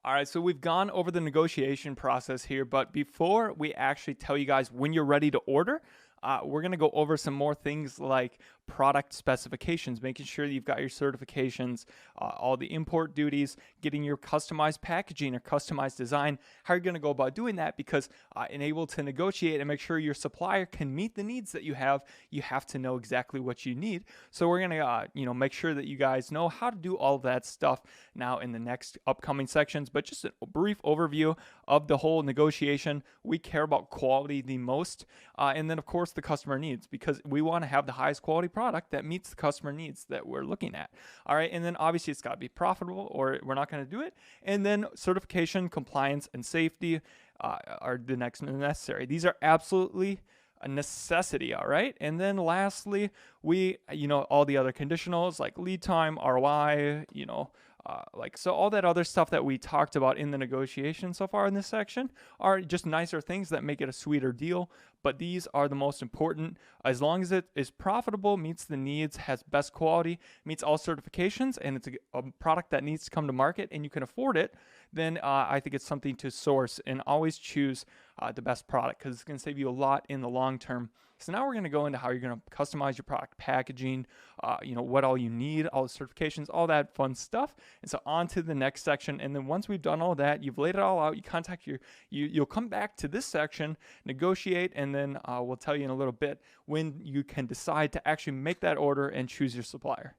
All right, so we've gone over the negotiation process here, but before we actually tell you guys when you're ready to order, we're going to go over some more things like product specifications, making sure that you've got your certifications, all the import duties, getting your customized packaging or customized design, how you're going to go about doing that, because in able to negotiate and make sure your supplier can meet the needs that you have to know exactly what you need. So we're going to, make sure that you guys know how to do all of that stuff now in the next upcoming sections. But just a brief overview of the whole negotiation. We care about quality the most, and then of course the customer needs, because we want to have the highest quality product that meets the customer needs that we're looking at. All right, and then obviously it's got to be profitable, or we're not going to do it. And then certification, compliance, and safety are the next necessary. These are absolutely a necessity. All right, and then lastly, we all the other conditionals like lead time, ROI, so all that other stuff that we talked about in the negotiation so far in this section are just nicer things that make it a sweeter deal. But these are the most important. As long as it is profitable, meets the needs, has best quality, meets all certifications, and it's a product that needs to come to market and you can afford it, then I think it's something to source, and always choose the best product, because it's going to save you a lot in the long term. So now we're going to go into how you're going to customize your product packaging, what all you need, all the certifications, all that fun stuff. And so on to the next section. And then once we've done all that, you've laid it all out, you contact you'll come back to this section, negotiate, and then we'll tell you in a little bit when you can decide to actually make that order and choose your supplier.